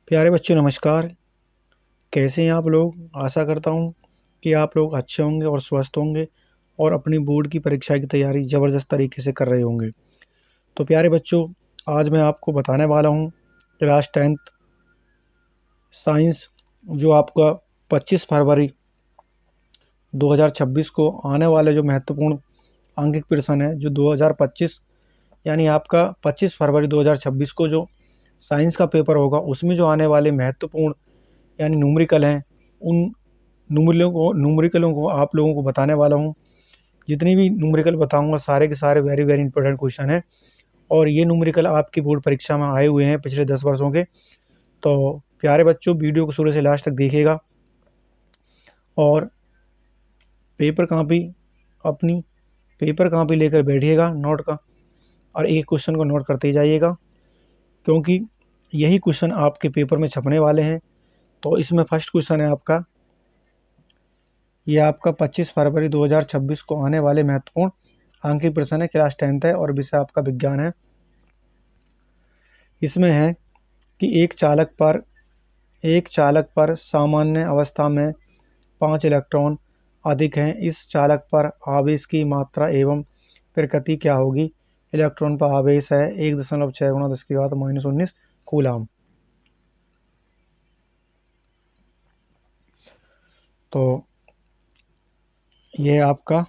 प्यारे बच्चों नमस्कार। कैसे हैं आप लोग। आशा करता हूँ कि आप लोग अच्छे होंगे और स्वस्थ होंगे और अपनी बोर्ड की परीक्षा की तैयारी ज़बरदस्त तरीके से कर रहे होंगे। तो प्यारे बच्चों, आज मैं आपको बताने वाला हूँ क्लास 10th साइंस, जो आपका 25 फरवरी 2026 को आने वाले जो महत्वपूर्ण आंकिक प्रश्न है, जो 2025 यानी आपका 25 फरवरी 2026 को जो साइंस का पेपर होगा, उसमें जो आने वाले महत्वपूर्ण यानी न्यूमेरिकल हैं, उन न्यूमेरिकलों को आप लोगों को बताने वाला हूँ। जितनी भी न्यूमेरिकल बताऊंगा सारे के सारे वेरी वेरी इंपॉर्टेंट क्वेश्चन हैं, और ये न्यूमेरिकल आपकी बोर्ड परीक्षा में आए हुए हैं पिछले 10 वर्षों के। तो प्यारे बच्चों, वीडियो को शुरू से लास्ट तक देखिएगा और पेपर कापी अपनी पेपर कापी लेकर बैठिएगा नोट का, और एक क्वेश्चन को नोट करते ही जाइएगा, क्योंकि यही क्वेश्चन आपके पेपर में छपने वाले हैं। तो इसमें फर्स्ट क्वेश्चन है आपका, ये आपका 25 फरवरी 2026 को आने वाले महत्वपूर्ण आंकिक प्रश्न है, क्लास 10th है और विषय आपका विज्ञान है। इसमें है कि एक चालक पर सामान्य अवस्था में 5 इलेक्ट्रॉन अधिक हैं। इस चालक पर आवेश की मात्रा एवं प्रकृति क्या होगी। इलेक्ट्रॉन पर आवेश है 1.6 गुणा 10 की घात -19 कूलाम। तो यह आपका,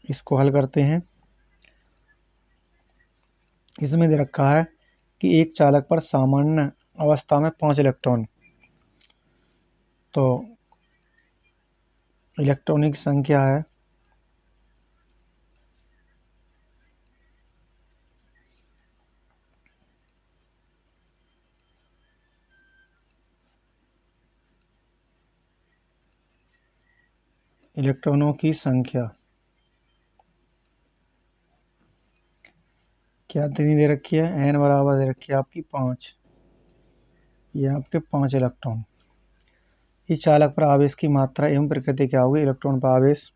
इसको हल करते हैं। इसमें दे रखा है कि एक चालक पर सामान्य अवस्था में 5 इलेक्ट्रॉन, तो इलेक्ट्रॉनों की संख्या है इलेक्ट्रॉनों की संख्या क्या इतनी दे रखी है, एन बराबर दे रखी है आपकी 5। ये आपके 5 इलेक्ट्रॉन। इस चालक पर आवेश की मात्रा एवं प्रकृति क्या होगी। इलेक्ट्रॉन पर आवेश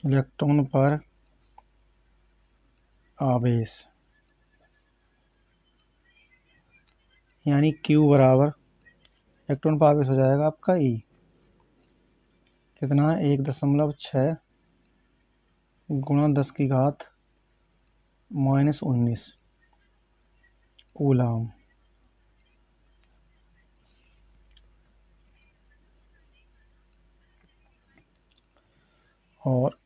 इलेक्ट्रॉन पर आवेश यानी Q बराबर, इलेक्ट्रॉन पर आवेश हो जाएगा आपका E, कितना 1.6 गुणा 10 की घात -19 कूलाम। और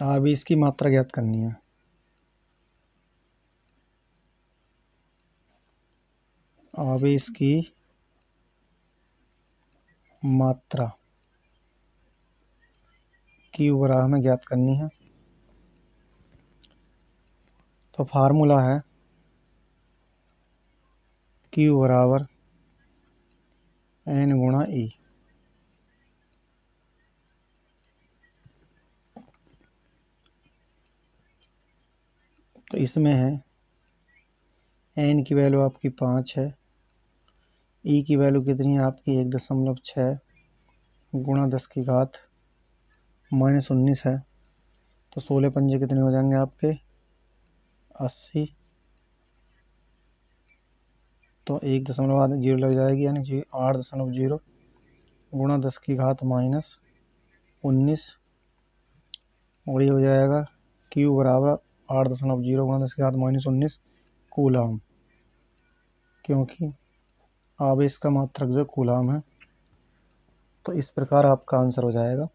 आवेश की मात्रा ज्ञात करनी है। आवेश की मात्रा Q बराबर हमें ज्ञात करनी है। तो फार्मूला है Q बराबर N गुणा E। तो इसमें है N की वैल्यू आपकी 5 है, E की वैल्यू कितनी है आपकी 1.6 गुणा 10 की घात -19 है। तो 16 पंजे कितने हो जाएंगे आपके 80। तो 1.0 लग जाएगी, यानी 8.0 गुणा 10 की घात -19, और ये हो जाएगा Q बराबर 8.0 गुणा 10 की घात -19 कूलाम, क्योंकि आवेश का मात्रक जो कूलाम है। तो इस प्रकार आपका आंसर हो जाएगा।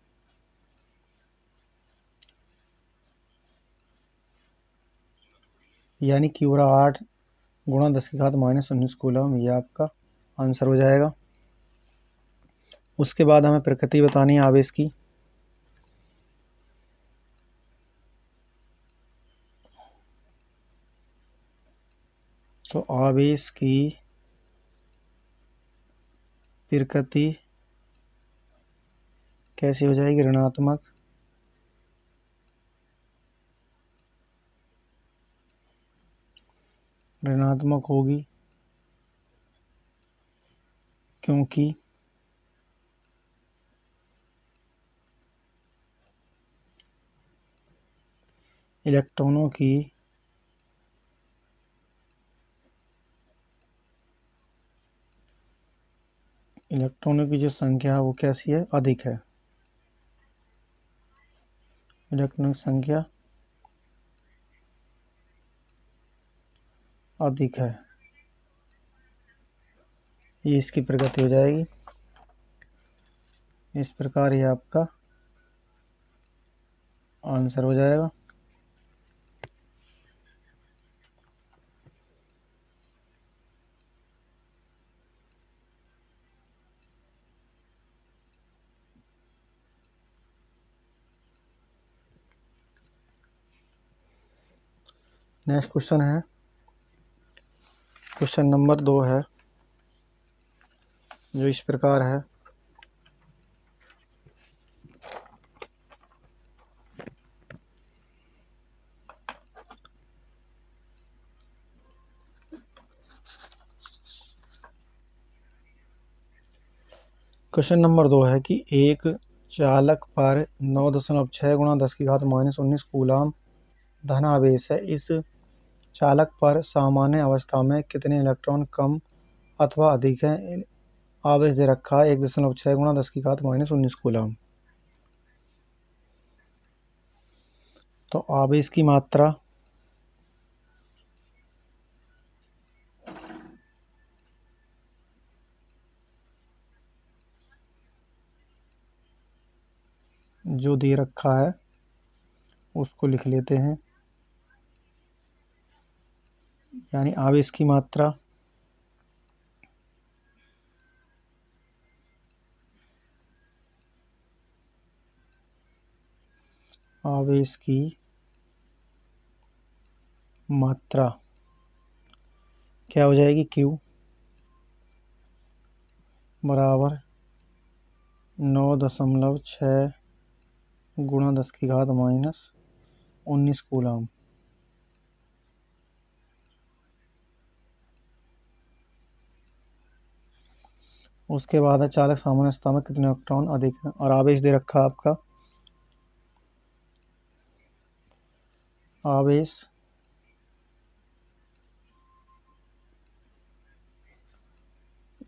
यानी Q बराबर 8 गुणा 10 की घात -19 कूलम, ये आपका आंसर हो जाएगा। उसके बाद हमें प्रकृति बतानी है आवेश की। तो आवेश की प्रकृति कैसी हो जाएगी, ऋणात्मक होगी, क्योंकि इलेक्ट्रॉनों की जो संख्या है वो कैसी है, अधिक है। इलेक्ट्रॉनों की संख्या अधिक है, ये इसकी प्रगति हो जाएगी। इस प्रकार ये आपका आंसर हो जाएगा। नेक्स्ट क्वेश्चन है, क्वेश्चन नंबर 2 है, जो इस प्रकार है। क्वेश्चन नंबर 2 है कि एक चालक पर 9.6 गुणा 10 की घात -19 कूलाम धनावेश है। इस चालक पर सामान्य अवस्था में कितने इलेक्ट्रॉन कम अथवा अधिक है। आवेश दे रखा है 1.6 गुणा 10 की घात -19 कूलाम। तो आवेश की मात्रा जो दे रखा है उसको लिख लेते हैं, यानी आवेश की मात्रा आवेश की मात्रा क्या हो जाएगी, Q बराबर 9.6 गुणा 10 की घात -19 कूलाम। उसके बाद है चालक सामान्य अवस्था में कितने इलेक्ट्रॉन अधिक है, और आवेश दे रखा है आपका, आवेश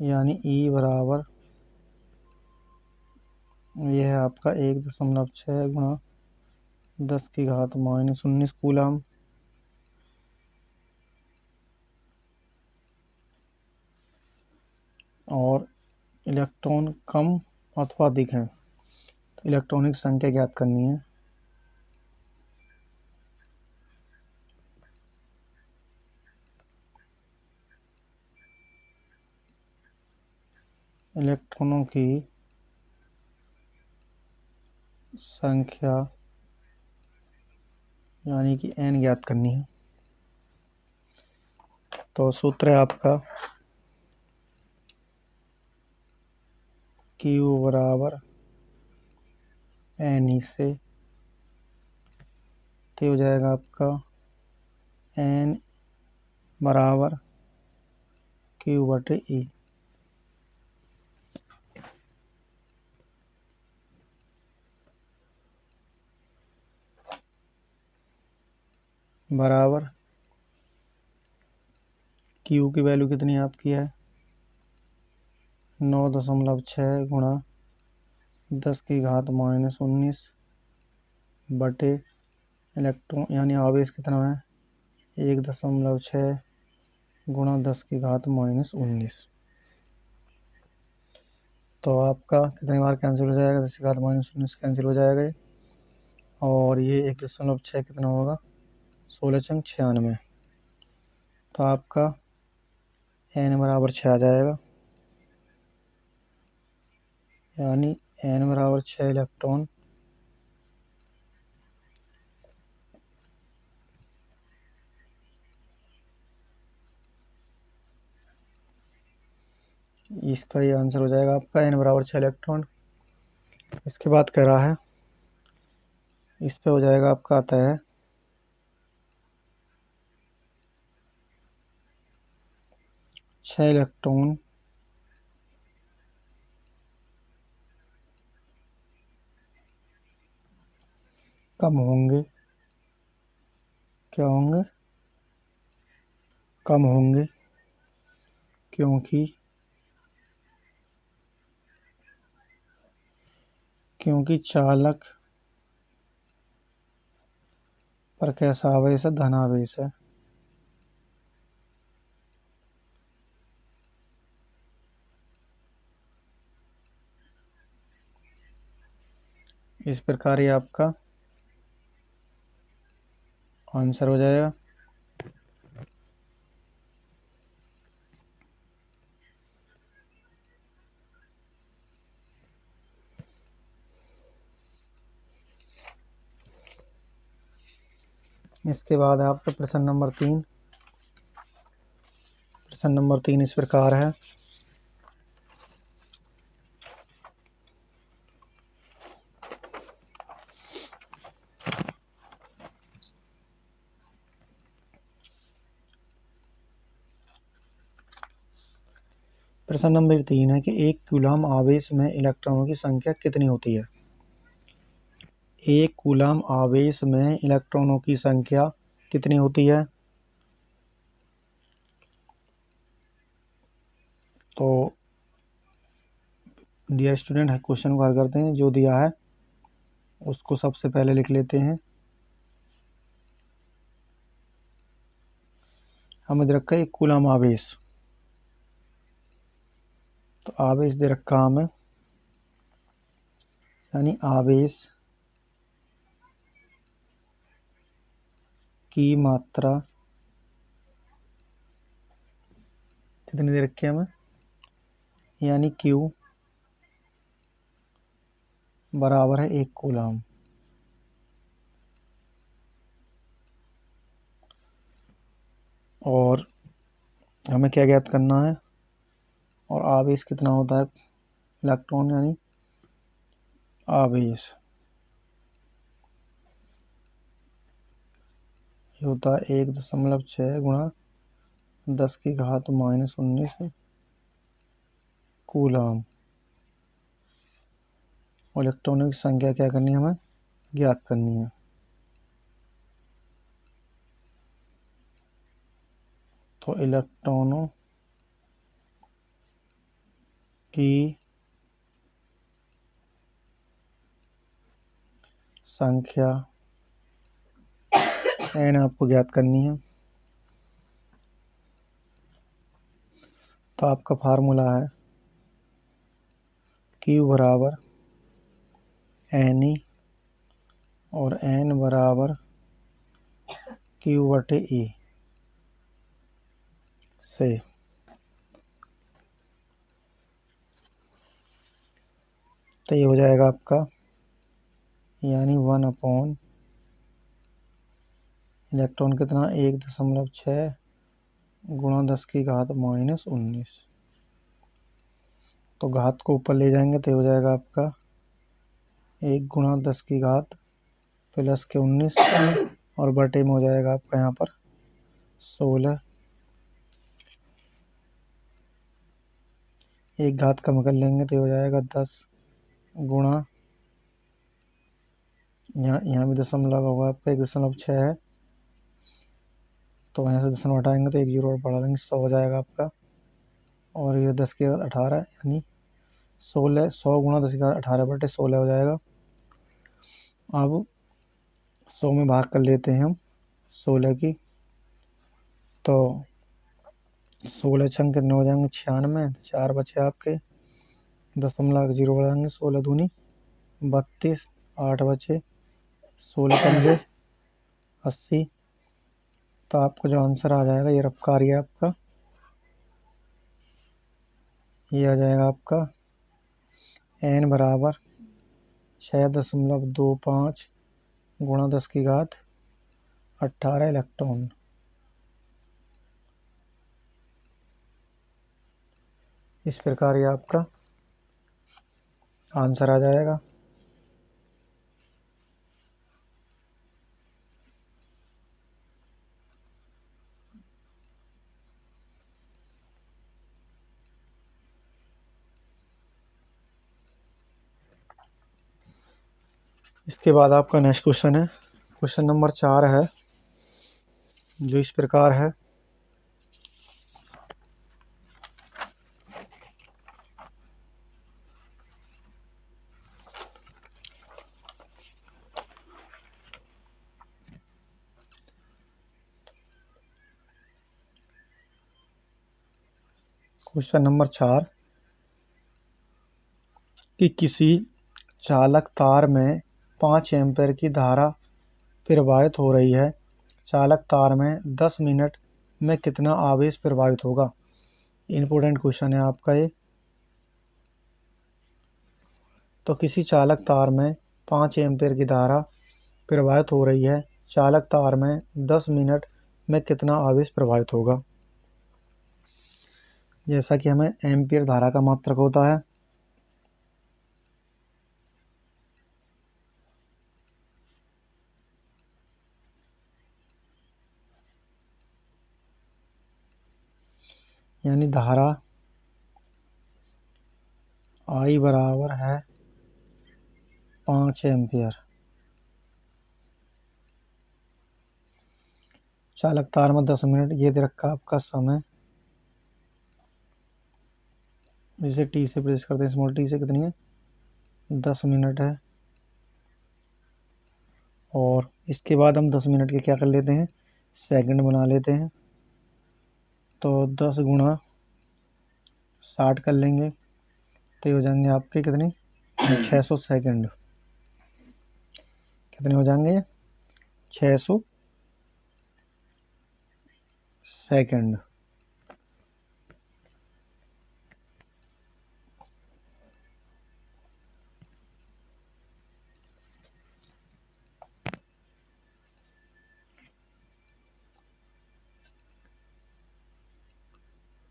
यानी E बराबर, यह है आपका 1.6 गुणा 10 की घात -19 कूलाम। और इलेक्ट्रॉन कम अथवा अधिक है, तो इलेक्ट्रॉनिक संख्या ज्ञात करनी है। इलेक्ट्रॉनों की संख्या यानी कि n ज्ञात करनी है। तो सूत्र है आपका Q बराबर n से तो हो जाएगा आपका n बराबर Q/E। बराबर Q की वैल्यू कितनी आपकी है, 9.6 गुणा 10 की घात -19 बटे इलेक्ट्रॉन यानी आवेश कितना है, 1.6 गुणा 10 की घात -19। तो आपका कितने बार कैंसिल हो जाएगा, 10 की घात -19 कैंसिल हो जाएगा, और ये 1.6 कितना होगा, 16×96। तो आपका n बराबर 6 आ जाएगा, यानी n बराबर 6 इलेक्ट्रॉन इसका ये आंसर हो जाएगा आपका, n बराबर 6 इलेक्ट्रॉन। इसके बाद कह रहा है, इस पे हो जाएगा आपका आता है 6 इलेक्ट्रॉन कम होंगे क्या होंगे? कम होंगे, क्योंकि चालक पर कैसा आवेश है? धनावेश है। इस प्रकार ये आपका आंसर हो जाएगा। इसके बाद आपका प्रश्न नंबर 3। प्रश्न नंबर 3 इस प्रकार है। प्रश्न नंबर 3 है कि एक कूलम आवेश में इलेक्ट्रॉनों की संख्या कितनी होती है? एक कूलम आवेश में इलेक्ट्रॉनों की संख्या कितनी होती है? तो डियर स्टूडेंट, क्वेश्चन को हल करते हैं। जो दिया है उसको सबसे पहले लिख लेते हैं। हमें दे रखा है एक कूलम आवेश, तो आवेश दे रखा हमें, यानी आवेश की मात्रा कितनी दे रखी है हमें, यानी Q बराबर है 1 कूलम। और हमें क्या ज्ञात करना है, और आवेश कितना होता है, इलेक्ट्रॉन यानी आवेश ये होता है 1.6 गुणा 10⁻⁻19 कूलम। और इलेक्ट्रॉनों की संख्या क्या करनी है, हमें ज्ञात करनी है। तो इलेक्ट्रॉनों की संख्या n आपको ज्ञात करनी है। तो आपका फार्मूला है Q बराबर Ne और n बराबर Q/E से। तो ये हो जाएगा आपका, यानी 1/, इलेक्ट्रॉन कितना 1.6 गुणा 10⁻⁻19। तो घात को ऊपर ले जाएंगे तो हो जाएगा आपका 1 गुणा 10⁻+19 और बटे में हो जाएगा आपका यहाँ पर 16। एक घात कम कर लेंगे तो हो जाएगा 10 गुणा, यहाँ भी दशमलव होगा आपका 1.6 है, तो यहाँ से दशमलव हटाएंगे तो 1 0 और बढ़ा देंगे 100 हो जाएगा आपका। और ये 10⁻18 यानी 16, 100 गुणा 10⁻18 बटे 16 हो जाएगा। अब 100 में भाग कर लेते हैं हम 16 की, तो 16 छंग कितने हो जाएंगे 96, 4 बचे आपके, दशमलव 0 बढ़ाएंगे 16 दूनी 32, 8 बचे, 16 पंजे 80। तो आपको जो आंसर आ जाएगा, ये रफ कार्य आपका, ये आ जाएगा आपका n बराबर 6.25 गुणा 10⁻18 इलेक्ट्रॉन। इस प्रकार ये आपका आंसर आ जाएगा। इसके बाद आपका नेक्स्ट क्वेश्चन है, क्वेश्चन नंबर 4 है जो इस प्रकार है। क्वेश्चन नंबर 4 कि किसी चालक तार में 5 एम्पीयर की धारा प्रवाहित हो रही है। चालक तार में 10 मिनट में कितना आवेश प्रवाहित होगा। इम्पोर्टेंट क्वेश्चन है आपका ये। तो किसी चालक तार में 5 एम्पीयर की धारा प्रवाहित हो रही है। चालक तार में 10 मिनट में कितना आवेश प्रवाहित होगा। जैसा कि हमें एम्पीयर धारा का मात्रक होता है, यानी धारा I बराबर है 5 एम्पीयर। चालक तार में 10 मिनट, ये दे रखा आपका समय, जिसे टी से प्रेस करते हैं, स्मॉल टी से कितनी है 10 मिनट है। और इसके बाद हम 10 मिनट के क्या कर लेते हैं, सेकंड बना लेते हैं। तो 10 गुणा 60 कर लेंगे तो ये हो जाएंगे आपके कितने 600 सेकंड। कितने हो जाएंगे 600 सेकंड।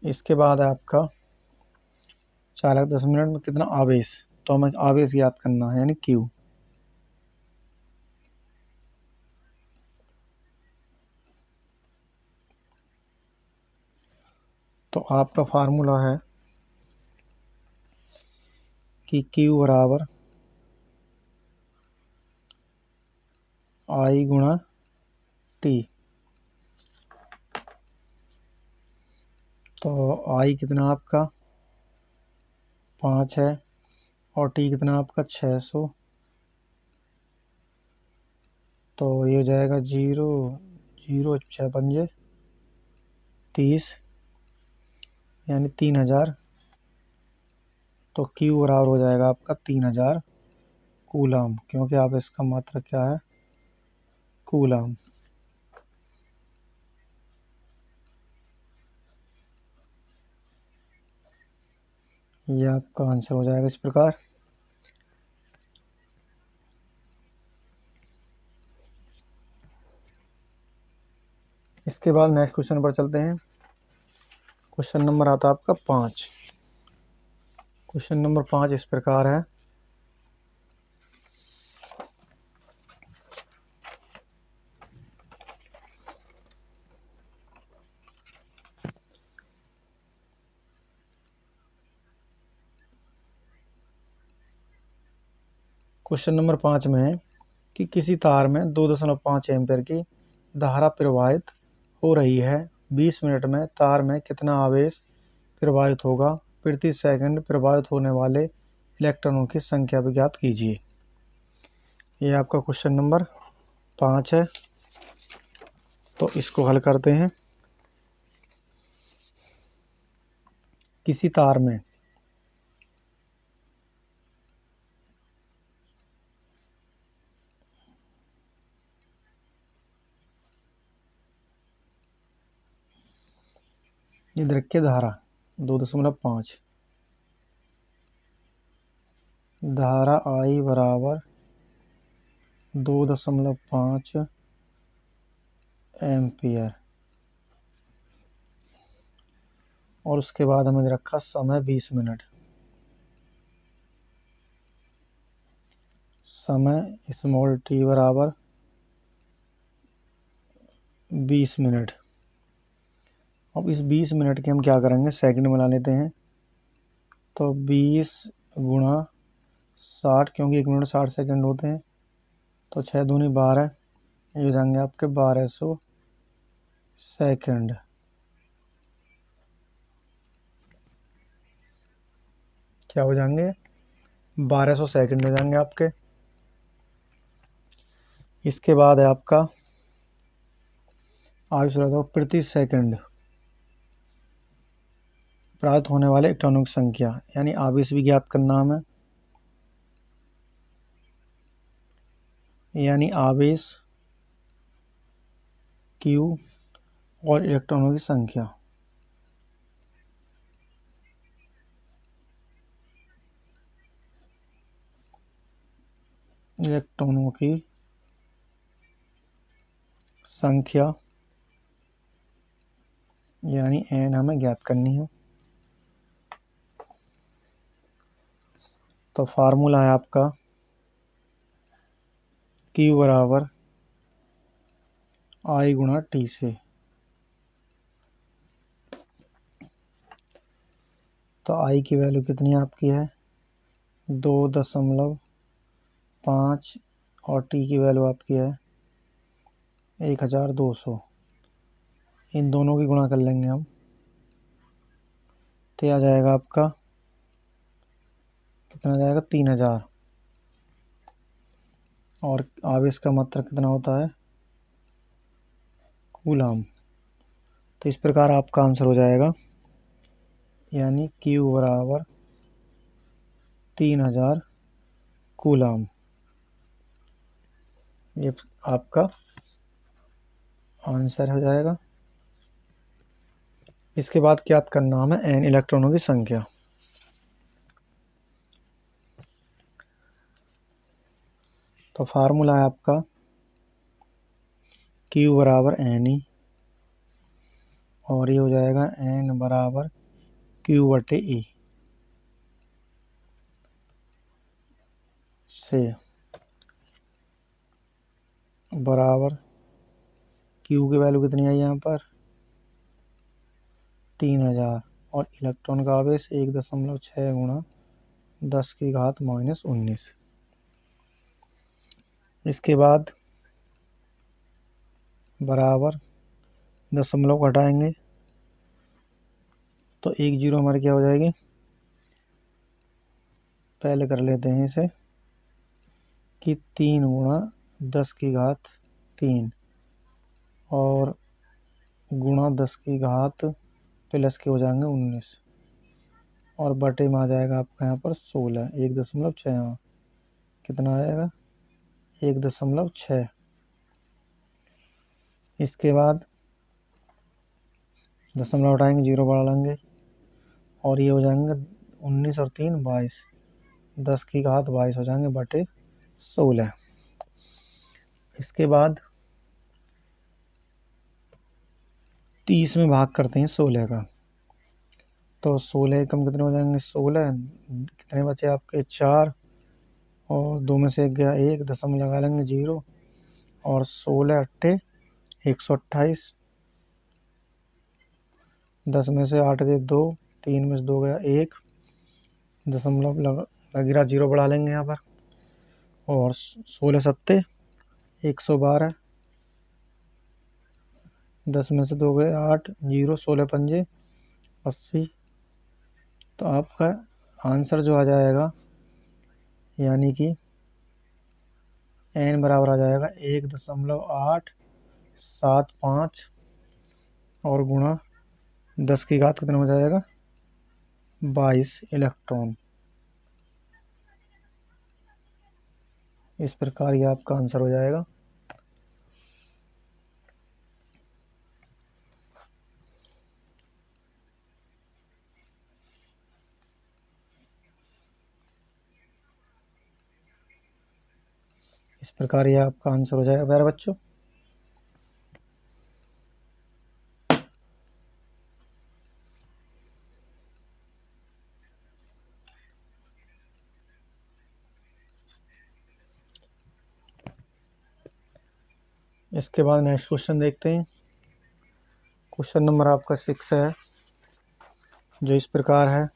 इसके बाद है आपका चालक 10 मिनट में कितना आवेश। तो हमें आवेश याद करना है, यानी क्यू। तो आपका फार्मूला है कि क्यू बराबर आई गुणा टी। तो आई कितना आपका 5 है और टी कितना आपका 600। तो ये हो जाएगा 0 0 6 पंजे 30, यानी 3000। तो क्यू बराबर हो जाएगा आपका 3000 कूलम, क्योंकि आप इसका मात्रक क्या है कूलम। ये आपका आंसर हो जाएगा इस प्रकार। इसके बाद नेक्स्ट क्वेश्चन पर चलते हैं। क्वेश्चन नंबर आता है आपका 5। क्वेश्चन नंबर 5 इस प्रकार है। क्वेश्चन नंबर 5 में है कि किसी तार में 2.5 एम्पीयर की धारा प्रवाहित हो रही है। 20 मिनट में तार में कितना आवेश प्रवाहित होगा। प्रति सेकंड प्रवाहित होने वाले इलेक्ट्रॉनों की संख्या ज्ञात कीजिए। ये आपका क्वेश्चन नंबर 5 है। तो इसको हल करते हैं। किसी तार में इधर के धारा 2.5, धारा आई बराबर 2.5 एम्पियर। और उसके बाद हमें रखा समय 20 मिनट। समय स्मॉल टी बराबर 20 मिनट। अब इस 20 मिनट के हम क्या करेंगे, सेकंड बना लेते हैं। तो 20 गुणा 60, क्योंकि 1 मिनट 60 सेकंड होते हैं। तो 6 दूनी 12, ये हो जाएंगे आपके 1200 सेकंड। क्या हो जाएंगे? 1200 सेकंड हो जाएंगे आपके। इसके बाद है आपका आयुष प्रति सेकंड प्राप्त होने वाले इलेक्ट्रॉनों की संख्या, यानी आवेश भी ज्ञात करना हमें, यानी आवेश Q और इलेक्ट्रॉनों की संख्या। इलेक्ट्रॉनों की संख्या यानी n हमें ज्ञात करनी है। तो फार्मूला है आपका Q बराबर I गुणा T से। तो I की वैल्यू कितनी आपकी है? 2.5 और T की वैल्यू आपकी है 1200। इन दोनों की गुणा कर लेंगे हम, तो आ जाएगा आपका कितना? आ जाएगा 3000। और आवेश का मात्रा कितना होता है? कूलम। तो इस प्रकार आपका आंसर हो जाएगा, यानी Q बराबर 3000 कूलम। ये आपका आंसर हो जाएगा। इसके बाद क्या करना हमें? n इलेक्ट्रॉनों की संख्या। तो फार्मूला है आपका Q बराबर n और ये हो जाएगा n बराबर Q बटे E से बराबर Q की वैल्यू कितनी आई यहाँ पर? 3000 और इलेक्ट्रॉन का आवेश 1.6 गुणा 10 की घात -19। इसके बाद बराबर दशमलव घटाएंगे तो 1 जीरो हमारी क्या हो जाएगी? पहले कर लेते हैं इसे कि 3 गुणा 10 की घात 3 और गुणा 10 की घात प्लस के हो जाएंगे 19 और बटे में आ जाएगा आपका यहाँ पर 16। 1.6 कितना आएगा? 1.6। इसके बाद दशमलव हटाएंगे, जीरो बढ़ा लेंगे और ये हो जाएंगे 19 और 3 22। 10 की घात 22 हो जाएंगे बटे 16। इसके बाद 30 में भाग करते हैं 16 का, तो 16 कम कितने हो जाएंगे? 16 कितने बचे आपके? 4 और 2 में से 1 गया 1, दशमलव लगा लेंगे 0 और 16 अट्ठे 128। 10 में से 8 गए 2, 3 में से 2 गया 1, दशमलव लग 0 बढ़ा लेंगे यहाँ पर और 16 सत्ते 112। 10 में से 2 गए 8, 0, 16 पंजे 80। तो आपका आंसर जो आ जाएगा, यानी कि n बराबर आ जाएगा 1.875 और गुणा 10 की घात कितना हो जाएगा? 22 इलेक्ट्रॉन। इस प्रकार ये आपका आंसर हो जाएगा। इस प्रकार ये आपका आंसर हो जाएगा प्यारे बच्चों। इसके बाद नेक्स्ट क्वेश्चन देखते हैं। क्वेश्चन नंबर आपका 6 है, जो इस प्रकार है।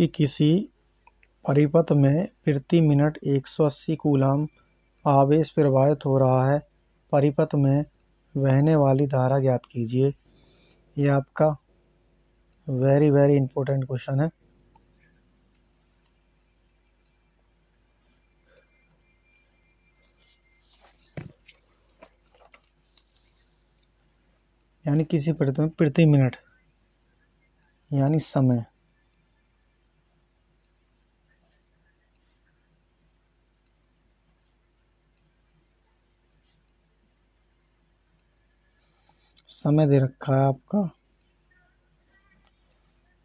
कि किसी परिपथ में प्रति मिनट 180 कूलम आवेश प्रवाहित हो रहा है, परिपथ में बहने वाली धारा ज्ञात कीजिए। ये आपका वेरी वेरी इंपॉर्टेंट क्वेश्चन है। यानी किसी परिपथ में प्रति मिनट यानी समय, समय दे रखा है आपका,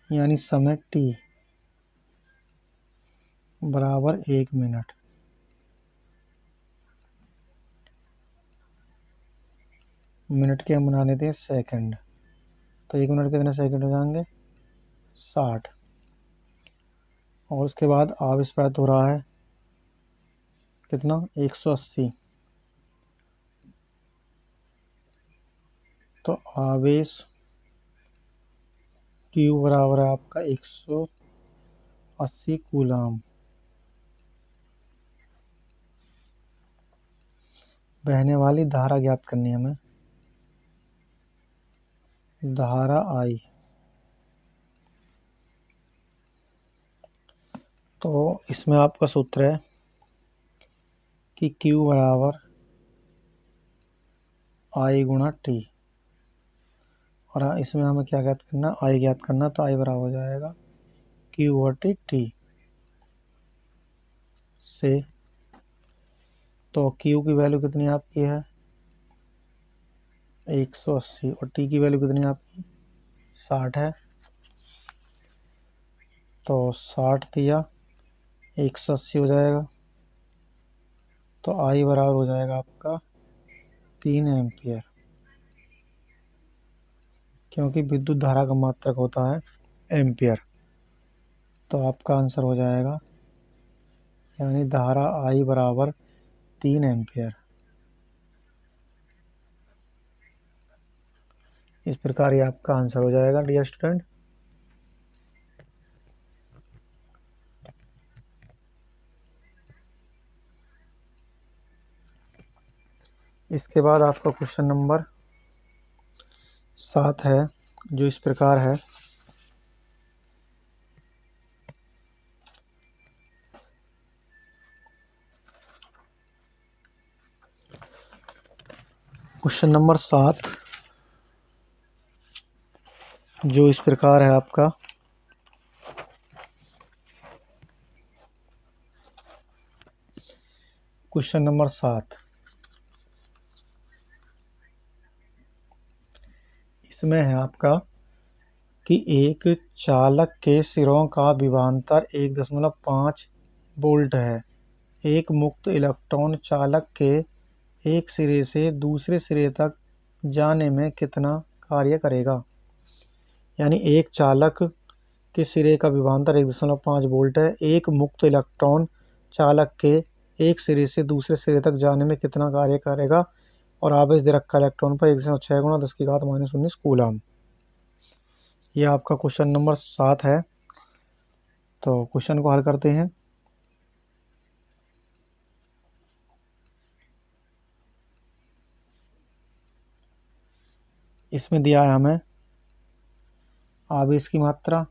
यानी समय t बराबर 1 मिनट। मिनट के हम बना लेते हैं सेकंड, तो 1 मिनट कितने सेकंड हो जाएंगे? 60। और उसके बाद आवेश प्राप्त हो रहा है कितना? 180। तो आवेश Q बराबर है आपका 180 कूलम। बहने वाली धारा ज्ञात करनी है हमें, धारा I। तो इसमें आपका सूत्र है कि Q बराबर I गुणा T, और इसमें हमें क्या ज्ञात करना? I ज्ञात करना। तो I बराबर हो जाएगा Q/T से। तो Q की वैल्यू कितनी आपकी है? 180, और T की वैल्यू कितनी आपकी? 60 है। तो 60 दिया 180 हो जाएगा। तो I बराबर हो जाएगा आपका 3 एम्पियर, क्योंकि विद्युत धारा का मात्रक होता है एम्पियर। तो आपका आंसर हो जाएगा, यानी धारा I बराबर 3 एम्पियर। इस प्रकार ये आपका आंसर हो जाएगा डियर स्टूडेंट। इसके बाद आपका क्वेश्चन नंबर 7 है, जो इस प्रकार है। क्वेश्चन नंबर 7 जो इस प्रकार है आपका। क्वेश्चन नंबर 7, इसमें है आपका कि एक चालक के सिरों का विभवांतर 1.5 वोल्ट है। एक मुक्त इलेक्ट्रॉन चालक के एक सिरे से दूसरे सिरे तक जाने में कितना कार्य करेगा? यानी एक चालक के सिरे का विभवांतर 1.5 वोल्ट है। एक मुक्त इलेक्ट्रॉन चालक के एक सिरे से दूसरे सिरे तक जाने में कितना कार्य करेगा? और आवेश दे रखा इलेक्ट्रॉन पर 106 गुणा 10⁻⁻19 कूलम। यह आपका क्वेश्चन नंबर 7 है। तो क्वेश्चन को हल करते हैं। इसमें दिया है हमें आवेश की मात्रा,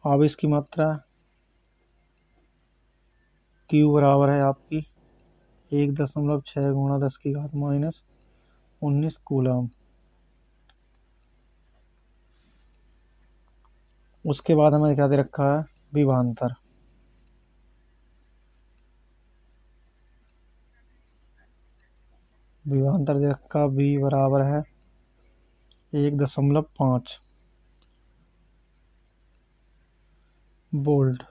आवेश की मात्रा Q बराबर है आपकी 1.6 गुणा 10⁻⁻19 कूलम। उसके बाद हमें क्या दे रखा है? विभवांतर। विभवांतर दे रखा V बराबर है 1.5 वोल्ट।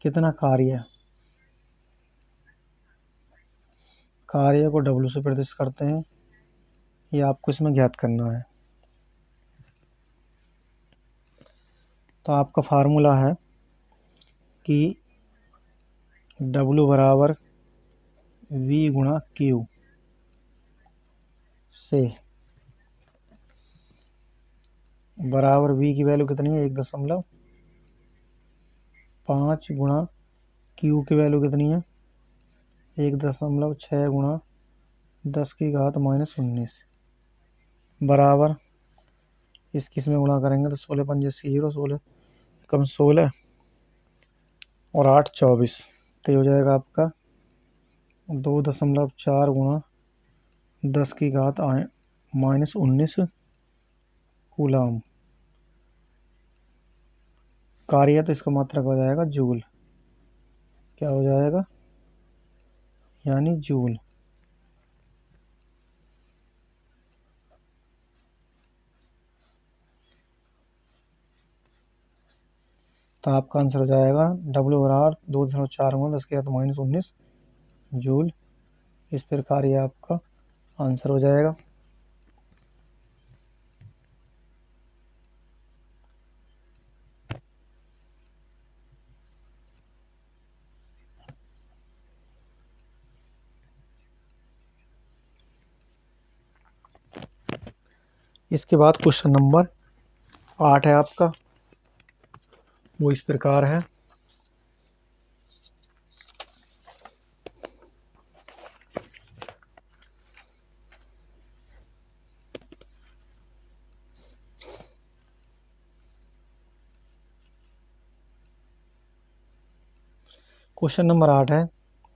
कितना कार्य? कार्य को W से प्रदर्शित करते हैं, ये आपको इसमें ज्ञात करना है। तो आपका फार्मूला है कि W बराबर V गुणा Q से बराबर V की वैल्यू कितनी है 1.5 गुणा Q की वैल्यू कितनी है 1.6 गुणा 10 की घात -19 बराबर इस किस में गुणा करेंगे तो 16 पंजे 0 16 कम 16 और 8 24 तो ये हो जाएगा आपका 2.4 गुणा 10 की घात -19 कूलाम। कार्य तो इसका मात्रक हो जाएगा जूल। क्या हो जाएगा यानी जूल। तो आपका आंसर हो जाएगा W बराबर 2.4 गुणा 10 की घात -19 जूल। इस प्रकार ये आपका आंसर हो जाएगा। इसके बाद क्वेश्चन नंबर 8 है आपका, वो इस प्रकार है। क्वेश्चन नंबर 8 है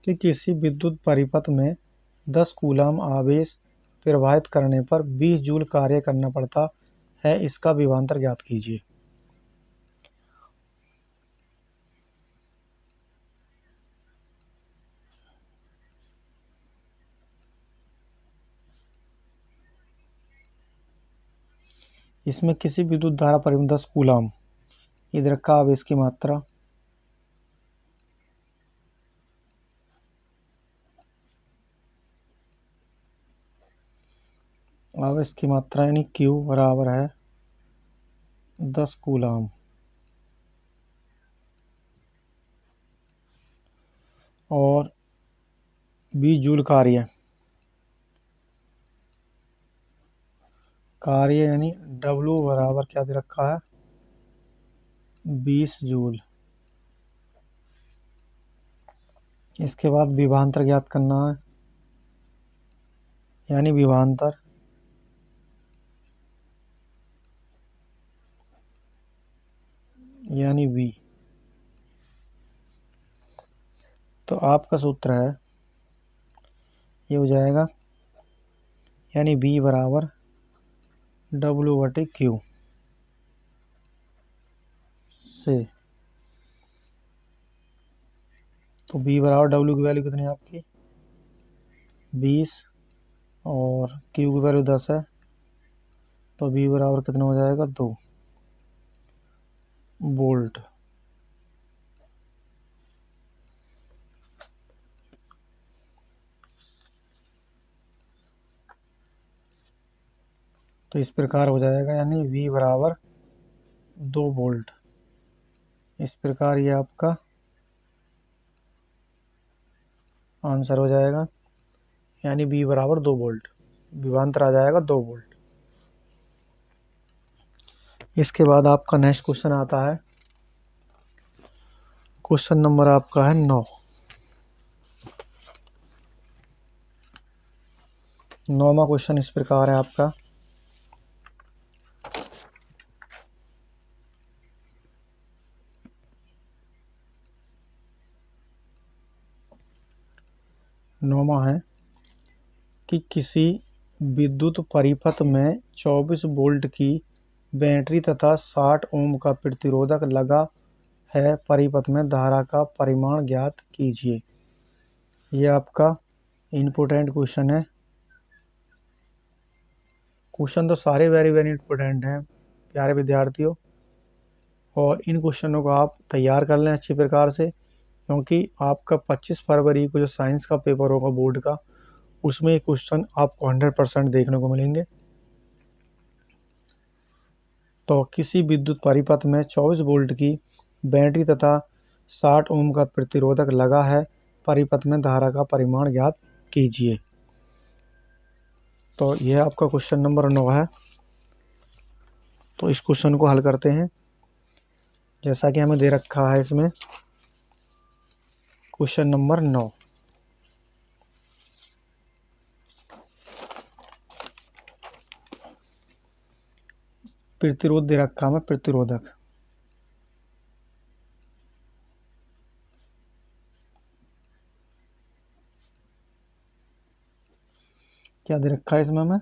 कि किसी विद्युत परिपथ में 10 कूलाम आवेश प्रवाहित करने पर 20 जूल कार्य करना पड़ता है, इसका विभवांतर ज्ञात कीजिए। इसमें किसी विद्युत धारा परिपथ 10 कूलाम, इधर का आवेश की मात्रा, आवेश की मात्रा यानी Q बराबर है 10 कूलाम और 20 जूल कार्य यानी W बराबर क्या दे रखा है 20 जूल। इसके बाद विभवांतर ज्ञात करना है यानी विभवांतर यानी V। तो आपका सूत्र है ये हो जाएगा यानी V बराबर W/Q से। तो B बराबर W की वैल्यू कितनी है आपकी 20 और Q की वैल्यू 10 है, तो B बराबर कितना हो जाएगा 2 वोल्ट। तो इस प्रकार हो जाएगा यानी V बराबर 2 वोल्ट। इस प्रकार ये आपका आंसर हो जाएगा यानी V बराबर 2 वोल्ट, विभवांतर आ जाएगा 2 वोल्ट। इसके बाद आपका नेक्स्ट क्वेश्चन आता है, क्वेश्चन नंबर आपका है 9। 9वां क्वेश्चन इस प्रकार है आपका, नौवां है कि किसी विद्युत परिपथ में 24 वोल्ट की बैटरी तथा 60 ओम का प्रतिरोधक लगा है, परिपथ में धारा का परिमाण ज्ञात कीजिए। ये आपका इम्पोर्टेंट क्वेश्चन है। क्वेश्चन तो सारे वेरी वेरी इम्पोर्टेंट हैं प्यारे विद्यार्थियों, और इन क्वेश्चनों को आप तैयार कर लें अच्छी प्रकार से, क्योंकि आपका 25 फरवरी को जो साइंस का पेपर होगा बोर्ड का, उसमें ये क्वेश्चन आपको 100% देखने को मिलेंगे। तो किसी विद्युत परिपथ में 24 वोल्ट की बैटरी तथा 60 ओम का प्रतिरोधक लगा है, परिपथ में धारा का परिमाण ज्ञात कीजिए। तो यह आपका क्वेश्चन नंबर 9 है। तो इस क्वेश्चन को हल करते हैं। जैसा कि हमें दे रखा है इसमें क्वेश्चन नंबर 9, प्रतिरोध दे रखा है, प्रतिरोधक। क्या दे रखा है इसमें हमें?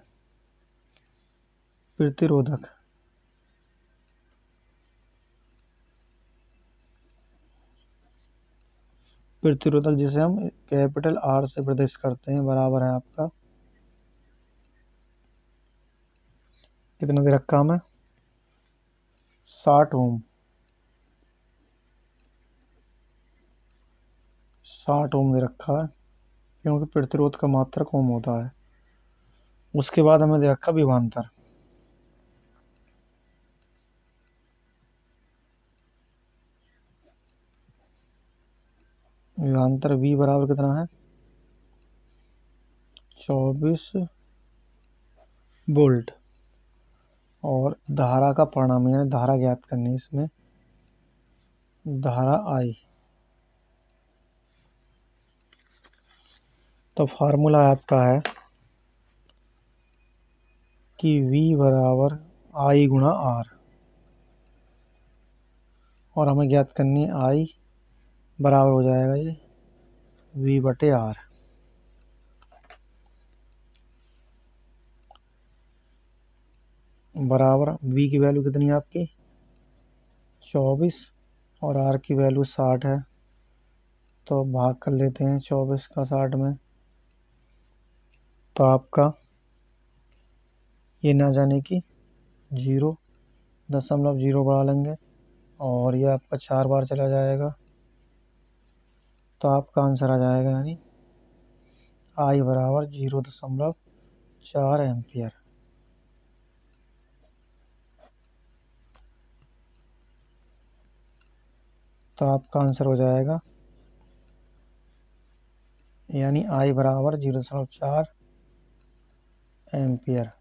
प्रतिरोधक। प्रतिरोधक जिसे हम कैपिटल आर से प्रदर्शित करते हैं, बराबर है आपका, कितना दे रखा हमें? 60 ओम। 60 ओम दे रखा है, क्योंकि प्रतिरोध का मात्रक ओम होता है। उसके बाद हमें दे रखा विभवांतर। विभवांतर V बराबर कितना है? 24 वोल्ट। और धारा का परिमाण यानी धारा ज्ञात करनी है इसमें, धारा I। तो फार्मूला आपका है कि V बराबर I गुणा R, और हमें ज्ञात करनी है I बराबर हो जाएगा ये V बटे R। बराबर V की वैल्यू कितनी है आपकी? 24, और R की वैल्यू 60 है। तो भाग कर लेते हैं 24 का 60 में। तो आपका ये ना जाने की 0.0 बढ़ा लेंगे, और ये आपका 4 बार चला जाएगा। तो आपका आंसर आ जाएगा यानी I बराबर 0.4 एम्पियर। तो आपका आंसर हो जाएगा यानी I बराबर 0.4 एम्पियर।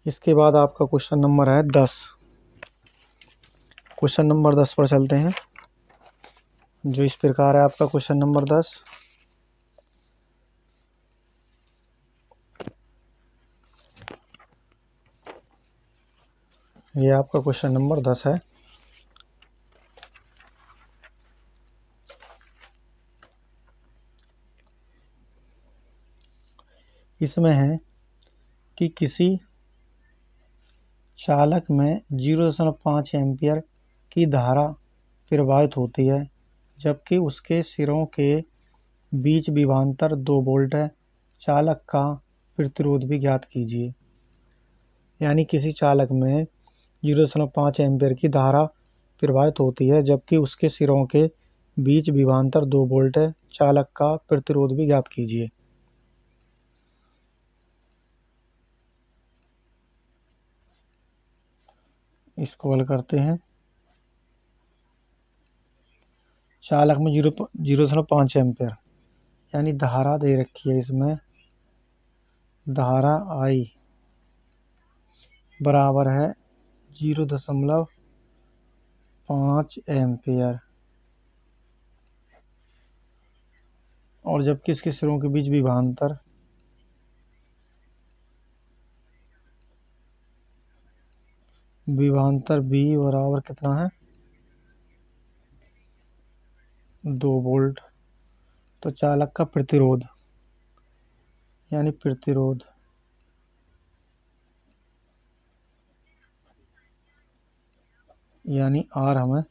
इसके बाद आपका क्वेश्चन नंबर है 10। क्वेश्चन नंबर 10 पर चलते हैं, जो इस प्रकार है आपका क्वेश्चन नंबर 10। ये आपका क्वेश्चन नंबर 10 है। इसमें है कि किसी चालक में 0.5 एम्पियर की धारा प्रवाहित होती है, जबकि उसके सिरों के बीच विभवांतर 2 वोल्ट है। चालक का प्रतिरोध भी ज्ञात कीजिए। यानी किसी चालक में 0.5 एम्पियर की धारा प्रवाहित होती है, जबकि उसके सिरों के बीच विभवांतर 2 वोल्ट है। चालक का प्रतिरोध भी ज्ञात कीजिए। इसको हल करते हैं। चालक में 0.5 एम्पियर यानी धारा दे रखी है इसमें, धारा I बराबर है 0.5 एम्पियर, और जबकि इसके सिरों के बीच विभवांतर B बराबर कितना है? 2 वोल्ट। तो चालक का प्रतिरोध यानी प्रतिरोध यानी R हमें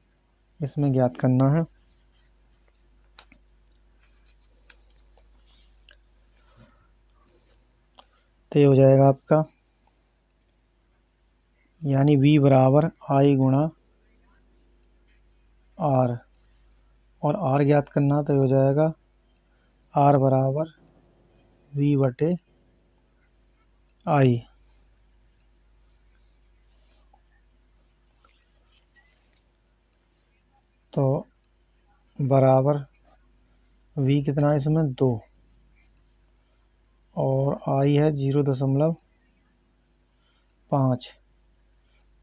इसमें ज्ञात करना है। तो ये हो जाएगा आपका यानी V बराबर I गुणा R, और R ज्ञात करना तो हो जाएगा R बराबर V बटे I। तो बराबर V कितना है इसमें 2 और I है 0.5,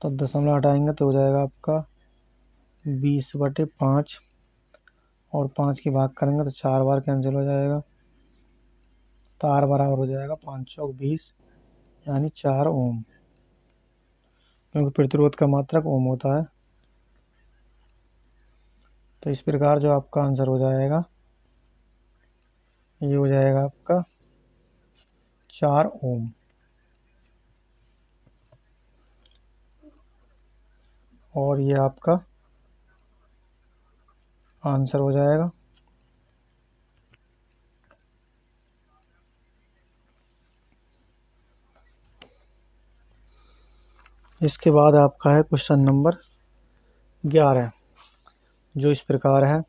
तो दशमलव हटाएंगे तो हो जाएगा आपका 20/5 और 5 की भाग करेंगे तो 4 बार कैंसिल हो जाएगा, तो R बराबर हो जाएगा 5 चौक 20 यानी 4 ओम, क्योंकि प्रतिरोध का मात्रक ओम होता है। तो इस प्रकार जो आपका आंसर हो जाएगा ये हो जाएगा आपका 4 ओम। और ये आपका आंसर हो जाएगा। इसके बाद आपका है क्वेश्चन नंबर 11, जो इस प्रकार है।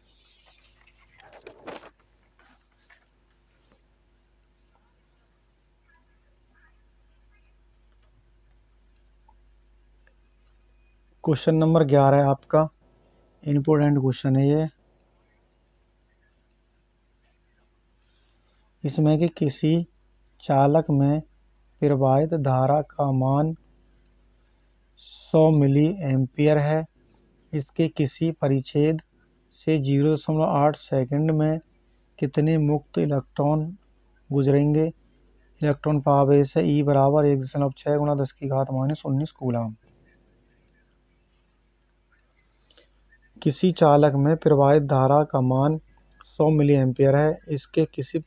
क्वेश्चन नंबर 11 है आपका, इम्पोर्टेंट क्वेश्चन है ये। इसमें कि किसी चालक में प्रवाहित धारा का मान 100 मिली एम्पियर है। इसके किसी परिच्छेद से 0.8 सेकंड में कितने मुक्त इलेक्ट्रॉन गुजरेंगे। इलेक्ट्रॉन का आवेश है E बराबर 1.6 गुणा 10⁻⁻19 कूलम। किसी चालक में प्रवाहित धारा का मान 100 मिली एम्पियर है। इसके किसी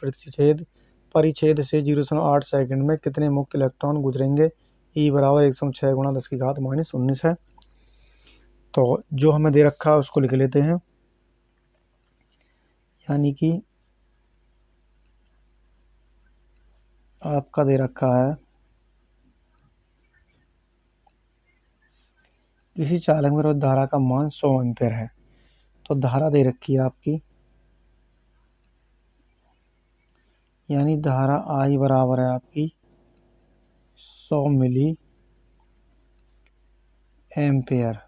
परिच्छेद से 0.8 सेकंड में कितने मुक्त इलेक्ट्रॉन गुजरेंगे। E बराबर 106 गुणा 10⁻⁻19 है। तो जो हमें दे रखा है उसको लिख लेते हैं, यानी कि आपका दे रखा है किसी चालक में रोध धारा का मान 100 एम्पियर है। तो धारा दे रखी है आपकी, यानी धारा I बराबर है आपकी 100 मिली एम्पियर।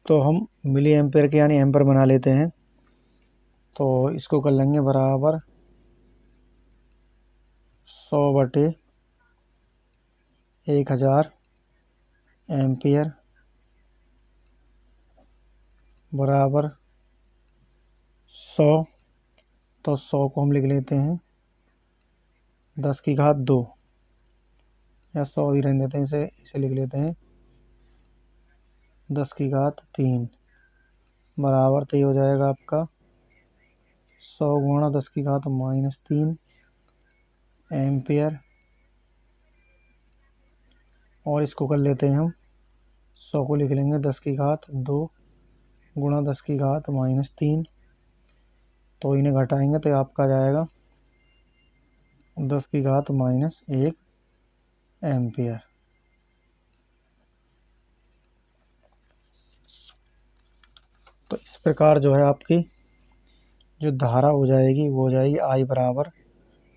तो हम मिली एम्पियर के यानी एम्पर बना लेते हैं। तो इसको कर लेंगे बराबर 100/1000 एम्पियर बराबर 100। तो 100 को हम लिख लेते हैं 10⁻², या 100 ही रहने देते हैं, इसे लिख लेते हैं 10⁻³ बराबर। तो ये हो जाएगा आपका 100 गुणा 10⁻³ एम्पियर। और इसको कर लेते हैं हम 100 को लिख लेंगे 10⁻² गुणा 10⁻³ तो इन्हें घटाएंगे तो आपका जाएगा 10⁻⁻1 एम्पियर। तो इस प्रकार जो है आपकी जो धारा हो जाएगी वो हो जाएगी I बराबर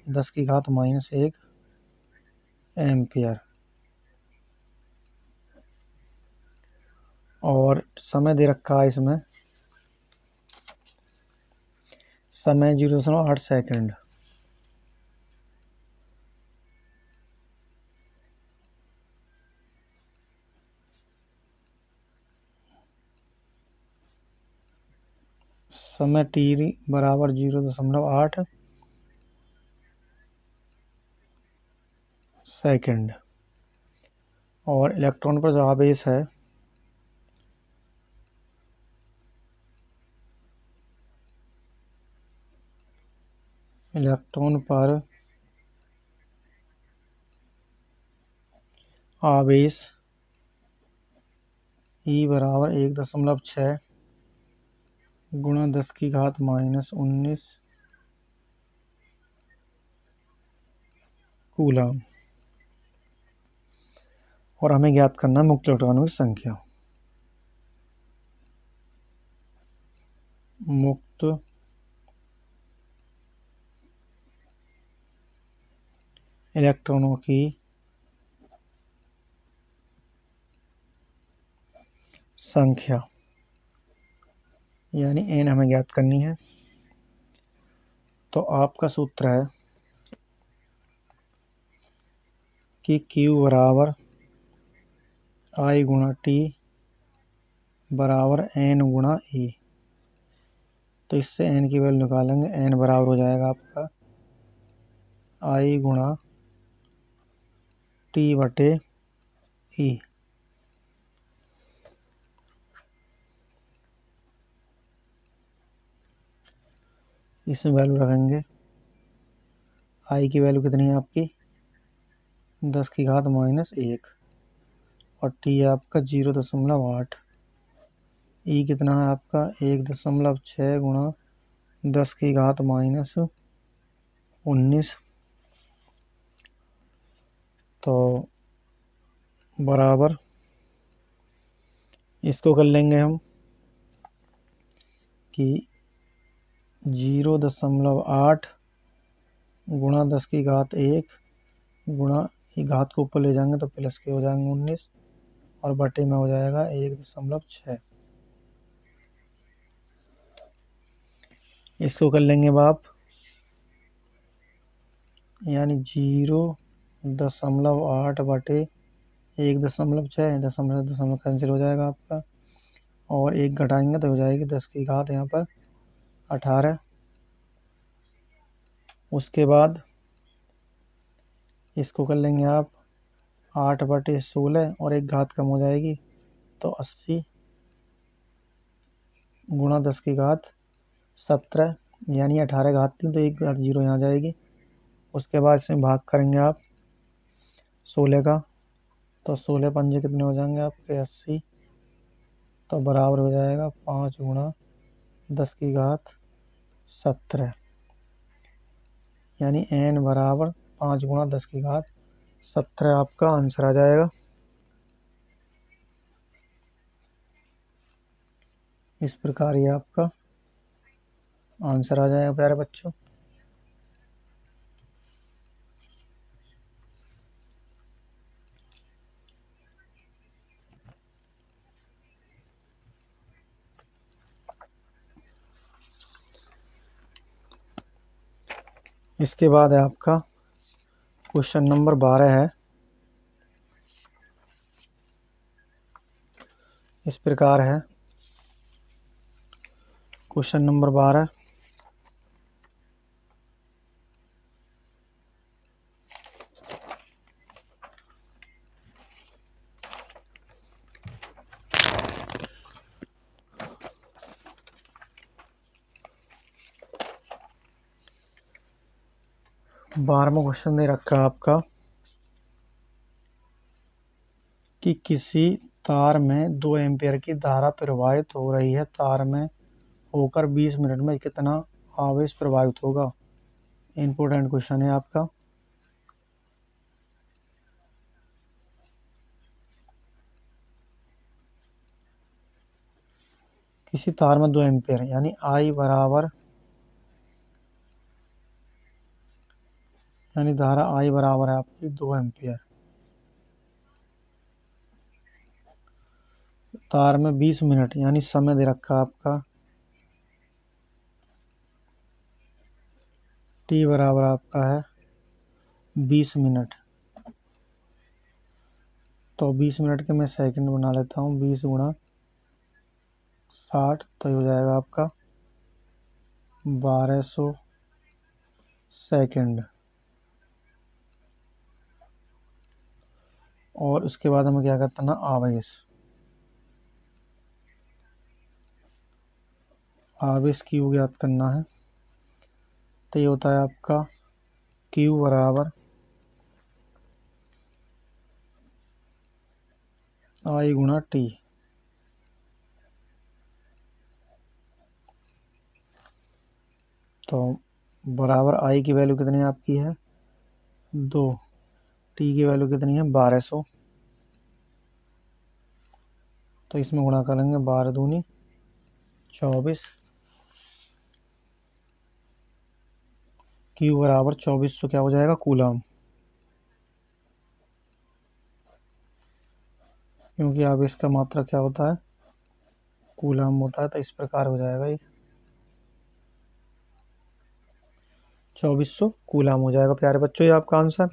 10⁻⁻1 एम्पियर। और समय दे रखा है इसमें, समय 0.8 सेकंड। समय T बराबर 0.8 सेकंड। और इलेक्ट्रॉन पर जो आवेश है इलेक्ट्रॉन पर आवेश E बराबर 1.6 गुणा 10⁻⁻19 कूलम। और हमें ज्ञात करना है मुक्त इलेक्ट्रॉनों की संख्या। मुक्त इलेक्ट्रॉनों की संख्या, यानी n हमें ज्ञात करनी है। तो आपका सूत्र है कि Q बराबर I गुणा T बराबर n गुणा E। तो इससे n की वैल्यू निकालेंगे, n बराबर हो जाएगा आपका I गुणा T बटे E। इसमें वैल्यू रखेंगे, I की वैल्यू कितनी है आपकी 10 की घात -1 और T आपका 0.8। E कितना है आपका 1.6 गुणा 10 की घात -19। तो बराबर इसको कर लेंगे हम कि 0.8 गुणा 10 की घात 1 गुणा ये घात को ऊपर ले जाएंगे तो प्लस के हो जाएंगे 19 और बटे में हो जाएगा 1.6। इसको कर लेंगे आप, यानी 0.8 बटे 1.6, दशमलव कैंसिल हो जाएगा आपका और एक घटाएंगे तो हो जाएगी 10 की घात यहाँ पर 18। उसके बाद इसको कर लेंगे आप 8 बटे 16 और एक घात कम हो जाएगी तो 80 गुणा 10 की घात 17, यानी 18 घात 3 तो एक घात 0 यहाँ जाएगी। उसके बाद इसमें भाग करेंगे आप 16 का, तो 16 पंजे कितने हो जाएंगे आपके 80। तो बराबर हो जाएगा 5 गुणा 10 की घात 17, यानी n बराबर 5 गुणा 10 की घात 17 आपका आंसर आ जाएगा। इस प्रकार ये आपका आंसर आ जाएगा प्यारे बच्चों। इसके बाद है आपका क्वेश्चन नंबर 12 है। इस प्रकार है क्वेश्चन नंबर 12। बारहवां क्वेश्चन दे रखा है आपका कि किसी तार में 2 एम्पीयर की धारा प्रवाहित हो रही है, तार में होकर 20 मिनट में कितना आवेश प्रवाहित होगा। इम्पोर्टेंट क्वेश्चन है आपका। किसी तार में 2 एम्पीयर यानी I बराबर, यानी धारा I बराबर है आपकी 2 एम्पीयर, तार में 20 मिनट यानी समय दे रखा आपका T बराबर आपका है 20 मिनट। तो 20 मिनट के मैं सेकंड बना लेता हूँ, 20 गुणा 60 तो हो जाएगा आपका 1200 सेकंड। और उसके बाद हमें क्या करना है, आवेश Q ज्ञात करना है। तो ये होता है आपका Q बराबर I गुणा T। तो बराबर I की वैल्यू कितनी आपकी है 2, T की वैल्यू कितनी है 1200। तो इसमें गुणा करेंगे 12 दूनी 24, Q बराबर 2400 क्या हो जाएगा कूलम, क्योंकि आवेश का मात्रा क्या होता है कूलम होता है, तो इस प्रकार हो जाएगा ये 2400 कूलम हो जाएगा प्यारे बच्चों, ये आपका आंसर।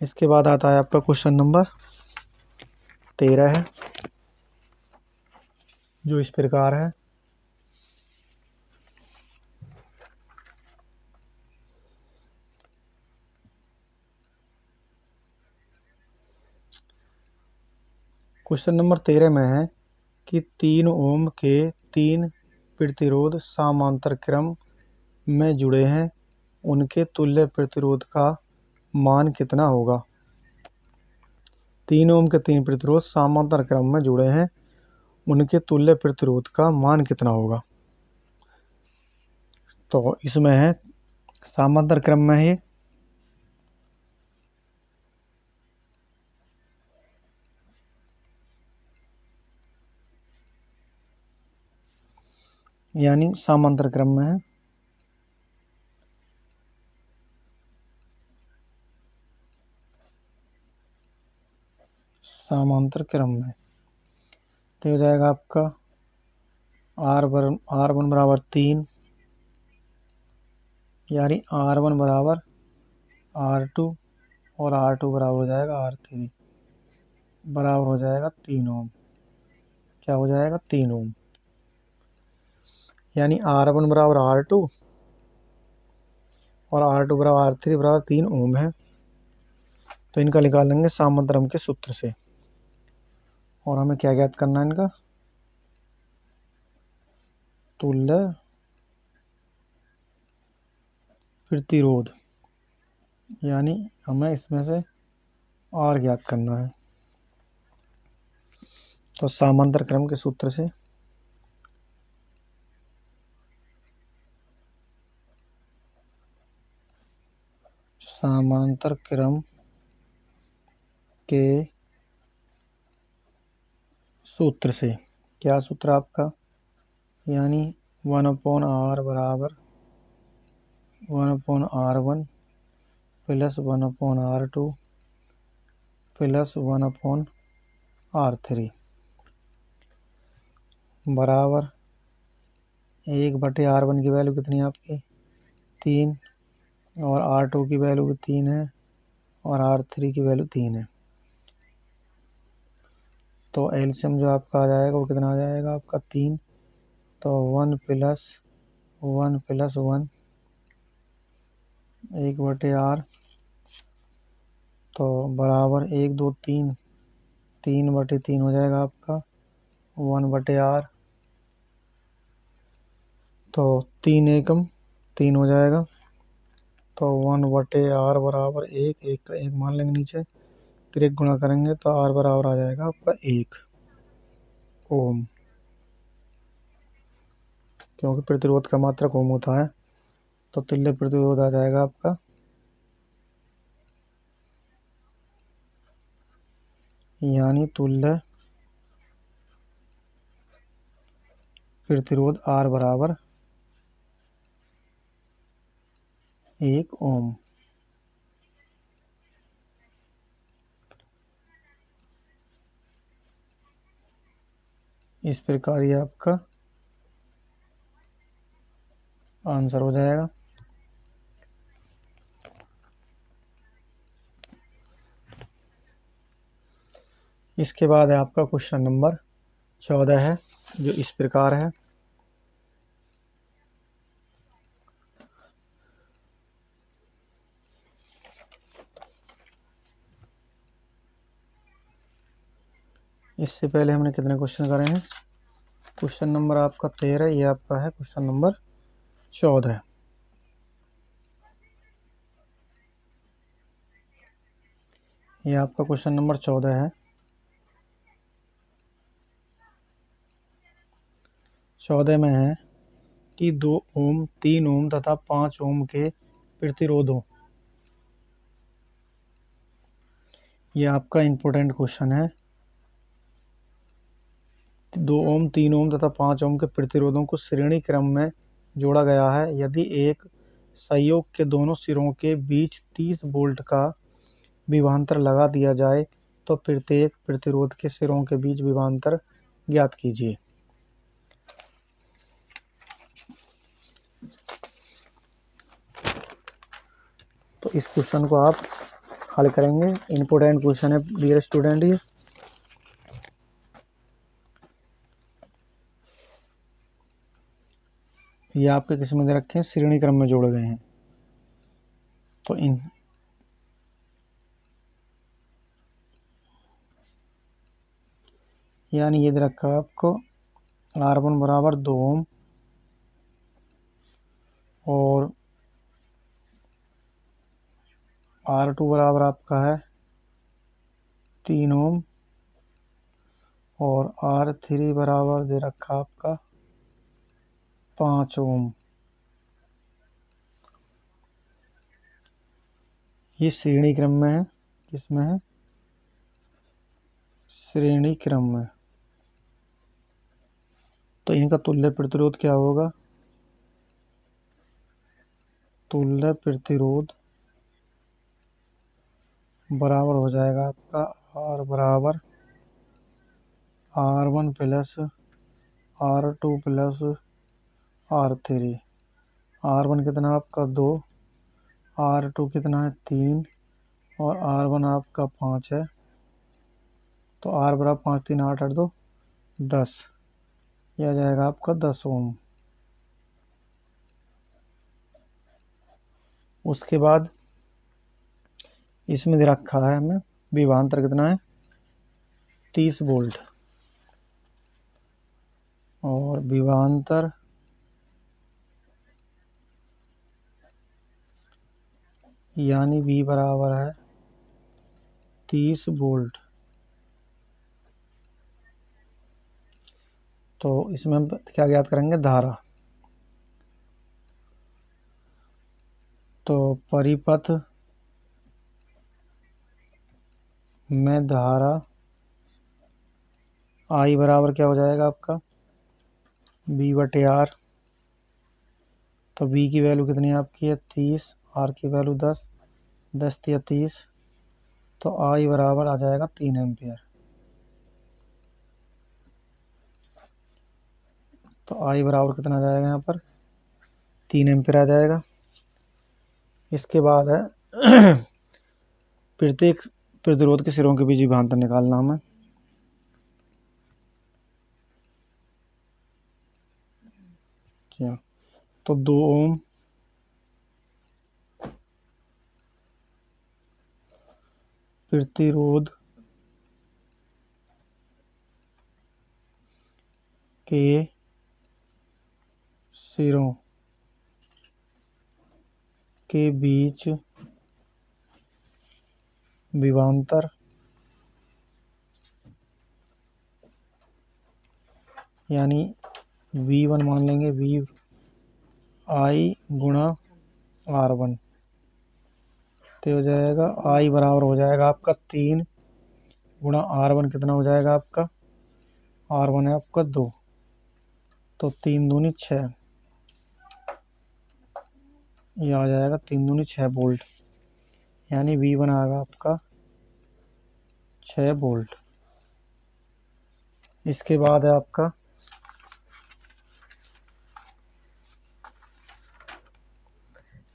इसके बाद आता है आपका क्वेश्चन नंबर 13 है, जो इस प्रकार है। क्वेश्चन नंबर 13 में है कि 3 ओम के 3 प्रतिरोध समांतर क्रम में जुड़े हैं, उनके तुल्य प्रतिरोध का मान कितना होगा। 3 ओम के 3 प्रतिरोध समांतर क्रम में जुड़े हैं, उनके तुल्य प्रतिरोध का मान कितना होगा। तो इसमें है समांतर क्रम में है, यानी समांतर क्रम में है। समांतर क्रम में तो हो जाएगा आपका R1 बराबर 3, यानी R1 बराबर R2 और R2 बराबर हो जाएगा R3, बराबर हो जाएगा 3 ओम। क्या हो जाएगा 3 ओम, यानी R1 बराबर R2 और R2 बराबर R3 बराबर 3 ओम है। तो इनका निकालेंगे समांतरम के सूत्र से, और हमें क्या ज्ञात करना है, इनका तुल्य प्रतिरोध, यानी हमें इसमें से R ज्ञात करना है। तो समांतर क्रम के सूत्र से समांतर क्रम के सूत्र से क्या सूत्र आपका, यानी 1/R बराबर 1/R1 plus 1/R2 plus 1/R3 बराबर 1/R1 की वैल्यू कितनी है आपकी 3, और R2 की वैल्यू भी 3 है, और R3 की वैल्यू 3 है। तो एलसीएम जो आपका आ जाएगा वो कितना आ जाएगा आपका 3, तो 1 प्लस 1 प्लस 1 1/R, तो बराबर 1 2 3 3/3 हो जाएगा आपका 1/R, तो 3 एकम 3 हो जाएगा। तो 1/R बराबर 1 मान लेंगे नीचे, फिर 1 गुणा करेंगे तो R बराबर आ जाएगा आपका 1 ओम, क्योंकि प्रतिरोध का मात्रक ओम होता है। तो तुल्य प्रतिरोध आ जाएगा आपका, यानी तुल्य प्रतिरोध R बराबर 1 ओम। इस प्रकार ये आपका आंसर हो जाएगा। इसके बाद है आपका क्वेश्चन नंबर 14 है, जो इस प्रकार है। इससे पहले हमने कितने क्वेश्चन करे हैं, क्वेश्चन नंबर आपका 13, ये आपका है क्वेश्चन नंबर 14। ये आपका क्वेश्चन नंबर 14 है। 14 में है कि 2 ओम 3 ओम तथा 5 ओम के प्रतिरोधों, ये आपका इम्पोर्टेंट क्वेश्चन है। 2 ओम 3 ओम तथा 5 ओम के प्रतिरोधों को श्रेणी क्रम में जोड़ा गया है। यदि एक संयोग के दोनों सिरों के बीच 30 वोल्ट का विभवांतर लगा दिया जाए तो प्रत्येक प्रतिरोध के सिरों के बीच विभवांतर ज्ञात कीजिए। तो इस क्वेश्चन को आप हल करेंगे। इम्पोर्टेंट क्वेश्चन है डियर स्टूडेंट। ये आपके किस में दे रखे हैं, श्रेणी क्रम में जोड़े गए हैं। तो इन यानी ये दे रखा है आपको R1 बराबर 2 ओम और R2 बराबर आपका है 3 ओम और R3 बराबर दे रखा आपका 5 ओम। ये श्रेणी क्रम में है। किसमें है? श्रेणी क्रम में। तो इनका तुल्य प्रतिरोध क्या होगा? तुल्य प्रतिरोध बराबर हो जाएगा आपका R बराबर R1 plus R2 plus R3। R1 कितना आपका 2, R2 कितना है 3 और R1 आपका 5 है। तो R बराबर 5 3 8 8 2 10। यह आ जाएगा आपका 10 ओम। उसके बाद इसमें दे रखा है हमें विभवांतर कितना है 30 वोल्ट और विभवांतर यानी V बराबर है 30 वोल्ट। तो इसमें हम क्या ज्ञात करेंगे? धारा। तो परिपथ में धारा I बराबर क्या हो जाएगा आपका V/R। तो V की वैल्यू कितनी आपकी है 30, R की वैल्यू 10, 10 या 30। तो I बराबर आ जाएगा 3 एम्पियर। तो I बराबर कितना आ जाएगा यहाँ पर 3 एम्पियर आ जाएगा। इसके बाद है प्रत्येक प्रतिरोध के सिरों के बीच विभवांतर निकालना हमें। क्या? तो 2 ओम प्रतिरोध के सिरों के बीच विभवांतर यानी V1 मान लेंगे VI गुणा R1। तो हो जाएगा I बराबर हो जाएगा आपका 3 गुणा R1 कितना हो जाएगा आपका R1 है आपका 2। तो 3 दूनी 6। ये आ जाएगा 3 दूनी 6 वोल्ट यानी V1 आएगा आपका 6 वोल्ट। इसके बाद है आपका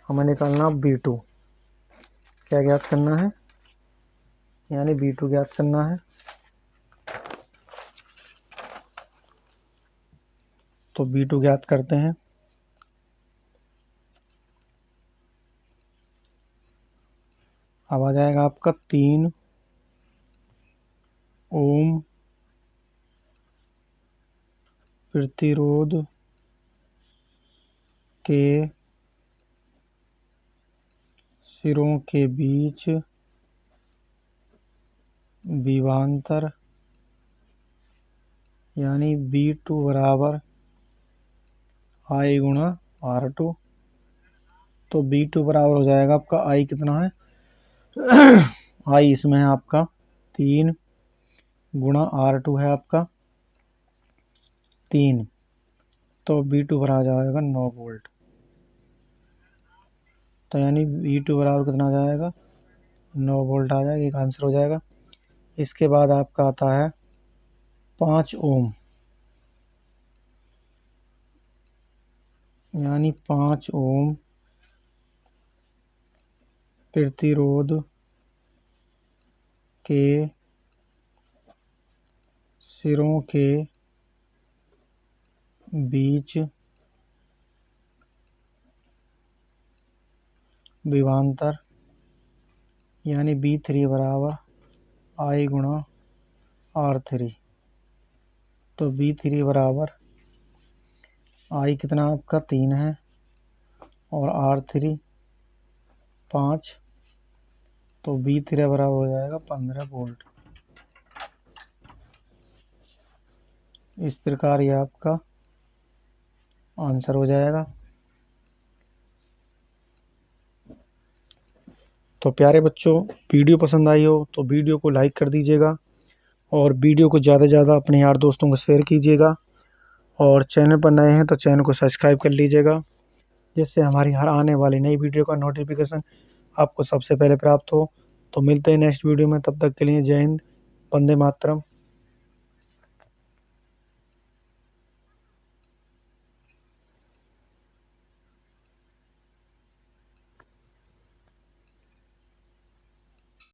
हमें निकालना V2। क्या ज्ञात करना है? यानी V2 ज्ञात करना है। तो V2 ज्ञात करते हैं। अब आ जाएगा आपका 3 ओम प्रतिरोध के सिरों के बीच विभवांतर यानी V2 बराबर I गुणा R2। तो V2 बराबर हो जाएगा आपका I कितना है I इसमें है आपका 3 गुणा R2 है आपका 3। तो V2 बराबर आ जाएगा 9 वोल्ट। तो यानी V2 बराबर कितना आ जाएगा 9 वोल्ट आ जाएगा। एक आंसर हो जाएगा। इसके बाद आपका आता है 5 ओम यानी 5 ओम प्रतिरोध के सिरों के बीच विभवांतर यानी V3 बराबर I गुणा R3। तो V3 बराबर I कितना आपका 3 है और R3 5, तो V3 बराबर हो जाएगा 15 वोल्ट। इस प्रकार ये आपका आंसर हो जाएगा। तो प्यारे बच्चों, वीडियो पसंद आई हो तो वीडियो को लाइक कर दीजिएगा और वीडियो को ज़्यादा से ज़्यादा अपने यार दोस्तों को शेयर कीजिएगा और चैनल पर नए हैं तो चैनल को सब्सक्राइब कर लीजिएगा, जिससे हमारी हर आने वाली नई वीडियो का नोटिफिकेशन आपको सबसे पहले प्राप्त हो। तो मिलते हैं नेक्स्ट वीडियो में, तब तक के लिए जय हिंद, वंदे मातरम।